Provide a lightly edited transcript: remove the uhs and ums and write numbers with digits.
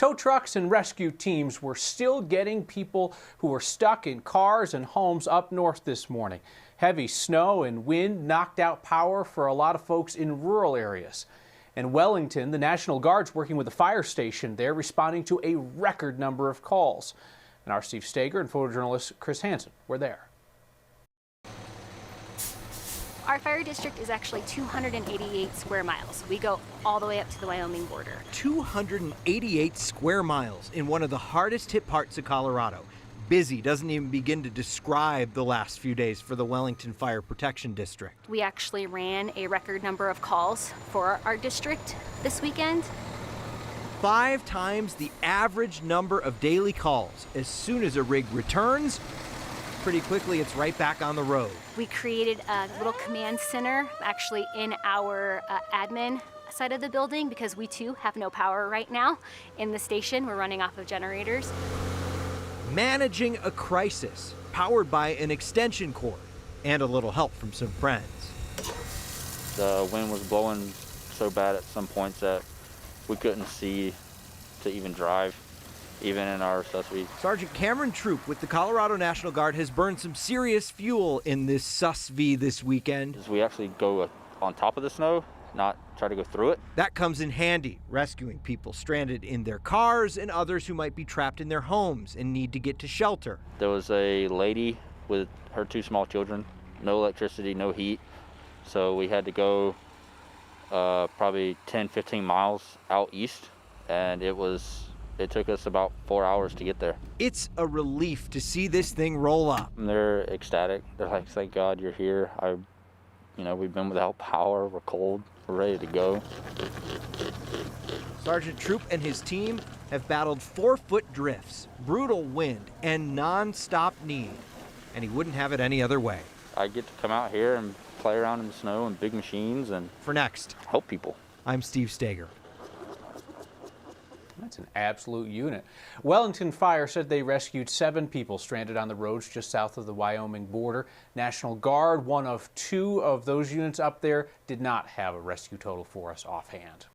Tow trucks and rescue teams were still getting people who were stuck in cars and homes up north this morning. Heavy snow and wind knocked out power for a lot of folks in rural areas. In Wellington, the National Guard's working with the fire station there, responding to a record number of calls. And our Steve Stager and photojournalist Chris Hansen were there. Our fire district is actually 288 square miles. We go all the way up to the Wyoming border. 288 square miles in one of the hardest hit parts of Colorado. Busy doesn't even begin to describe the last few days for the Wellington Fire Protection District. We actually ran a record number of calls for our district this weekend. 5 times the average number of daily calls. As soon as a rig returns, pretty quickly it's right back on the road. We created a little command center actually in our admin side of the building because we too have no power right now in the station. We're running off of generators. Managing a crisis powered by an extension cord and a little help from some friends. The wind was blowing so bad at some points that we couldn't see to even drive, even in our SUSV. Sergeant Cameron Troop with the Colorado National Guard has burned some serious fuel in this SUSV this weekend. We actually go on top of the snow, not try to go through it. That comes in handy, rescuing people stranded in their cars and others who might be trapped in their homes and need to get to shelter. There was a lady with her 2 small children, no electricity, no heat, so we had to go probably 10-15 miles out east, and it took us about 4 hours to get there. It's a relief to see this thing roll up. And they're ecstatic. They're like, thank God you're here. We've been without power, we're cold, we're ready to go. Sergeant Troop and his team have battled 4-foot drifts, brutal wind, and non-stop need, and he wouldn't have it any other way. I get to come out here and play around in the snow and big machines and For next, help people. I'm Steve Stager. That's an absolute unit. Wellington Fire said they rescued 7 people stranded on the roads just south of the Wyoming border. National Guard, one of 2 of those units up there, did not have a rescue total for us offhand.